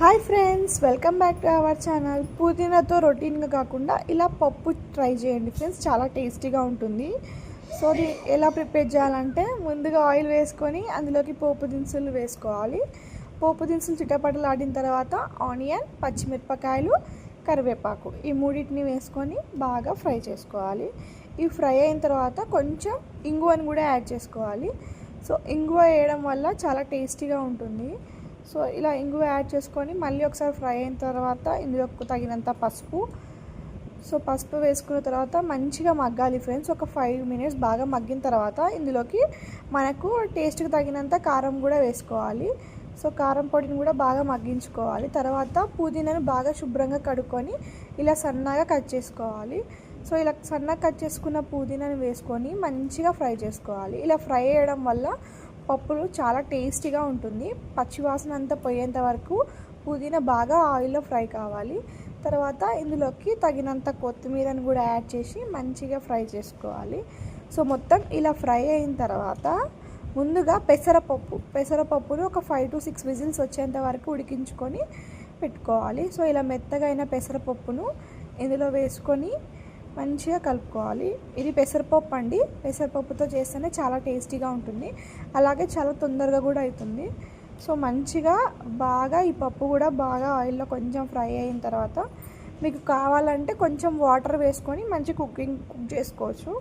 Hi friends, welcome back to our channel. పుదీనాతో రొటీన్గా కాకుండా ఇలా పప్పు ట్రై చేయండి ఫ్రెండ్స్, చాలా టేస్టీగా ఉంటుంది. సో అది ఎలా ప్రిపేర్ చేయాలంటే, ముందుగా ఆయిల్ వేసుకొని అందులోకి పోపు దినుసులు వేసుకోవాలి. పోపు దినుసులు చిటపటలాడిన తర్వాత ఆనియన్, పచ్చిమిరపకాయలు, కరివేపాకు ఈ మూడింటిని వేసుకొని బాగా ఫ్రై చేసుకోవాలి. ఇవి ఫ్రై అయిన తర్వాత కొంచెం ఇంగువని కూడా యాడ్ చేసుకోవాలి. సో ఇంగువ వేయడం వల్ల చాలా టేస్టీగా ఉంటుంది. సో ఇలా ఇంగువ యాడ్ చేసుకొని మళ్ళీ ఒకసారి ఫ్రై అయిన తర్వాత ఇందులో తగినంత పసుపు. సో పసుపు వేసుకున్న తర్వాత మంచిగా మగ్గాలి ఫ్రెండ్స్. ఒక 5 మినిట్స్ బాగా మగ్గిన తర్వాత ఇందులోకి మనకు టేస్ట్కి తగినంత కారం కూడా వేసుకోవాలి. సో కారం పొడిని కూడా బాగా మగ్గించుకోవాలి. తర్వాత పుదీనాను బాగా శుభ్రంగా కడుక్కొని ఇలా సన్నగా కట్ చేసుకోవాలి. సో ఇలా సన్నగా కట్ చేసుకున్న పుదీనాను వేసుకొని మంచిగా ఫ్రై చేసుకోవాలి. ఇలా ఫ్రై చేయడం వల్ల పప్పులు చాలా టేస్టీగా ఉంటుంది. పచ్చివాసన అంతా పోయేంత వరకు పుదీనా బాగా ఆయిల్లో ఫ్రై కావాలి. తర్వాత ఇందులోకి తగినంత కొత్తిమీరని కూడా యాడ్ చేసి మంచిగా ఫ్రై చేసుకోవాలి. సో మొత్తం ఇలా ఫ్రై అయిన తర్వాత ముందుగా పెసరపప్పును ఒక 5 to 6 విజిల్స్ వచ్చేంత వరకు ఉడికించుకొని పెట్టుకోవాలి. సో ఇలా మెత్తగా అయిన పెసరపప్పును ఇందులో వేసుకొని మంచిగా కలుపుకోవాలి. ఇది పెసరపప్పు అండి. పెసరపప్పుతో చేస్తేనే చాలా టేస్టీగా ఉంటుంది, అలాగే చాలా తొందరగా కూడా అవుతుంది. సో మంచిగా బాగా ఈ పప్పు కూడా బాగా ఆయిల్లో కొంచెం ఫ్రై అయిన తర్వాత మీకు కావాలంటే కొంచెం వాటర్ వేసుకొని మంచి కుక్ చేసుకోవచ్చు.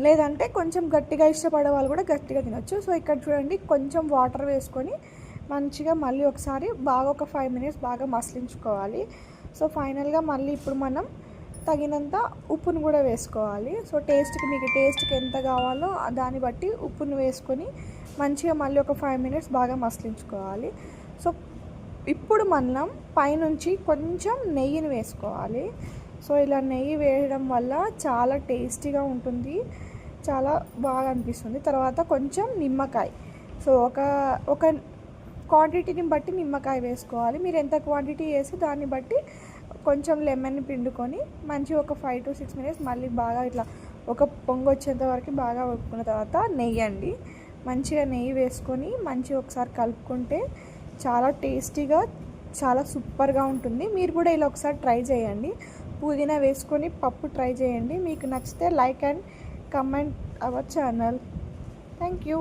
లేదంటే కొంచెం గట్టిగా ఇష్టపడే వాళ్ళు కూడా గట్టిగా తినొచ్చు. సో ఇక్కడ చూడండి, కొంచెం వాటర్ వేసుకొని మంచిగా మళ్ళీ ఒకసారి బాగా ఒక 5 మినిట్స్ బాగా మసలించుకోవాలి. సో ఫైనల్గా మళ్ళీ ఇప్పుడు మనం తగినంత ఉప్పును కూడా వేసుకోవాలి. సో మీకు టేస్ట్కి ఎంత కావాలో దాన్ని బట్టి ఉప్పును వేసుకొని మంచిగా మళ్ళీ ఒక 5 మినిట్స్ బాగా మసలించుకోవాలి. సో ఇప్పుడు మనం పైనుంచి కొంచెం నెయ్యిని వేసుకోవాలి. సో ఇలా నెయ్యి వేయడం వల్ల చాలా టేస్టీగా ఉంటుంది, చాలా బాగా అనిపిస్తుంది. తర్వాత కొంచెం నిమ్మకాయ, సో ఒక క్వాంటిటీని బట్టి నిమ్మకాయ వేసుకోవాలి. మీరు ఎంత క్వాంటిటీ వేసి దాన్ని బట్టి కొంచెం లెమన్ పిండుకొని మంచిగా ఒక 5 to 6 మినిట్స్ మళ్ళీ బాగా ఇట్లా ఒక పొంగు వచ్చేంత వరకు బాగా ఉడుకున్న తర్వాత మంచిగా నెయ్యి వేసుకొని మంచిగా ఒకసారి కలుపుకుంటే చాలా టేస్టీగా, చాలా సూపర్గా ఉంటుంది. మీరు కూడా ఇలా ఒకసారి ట్రై చేయండి. పుదీనా వేసుకొని పప్పు ట్రై చేయండి. మీకు నచ్చితే like and comment our channel. Thank you.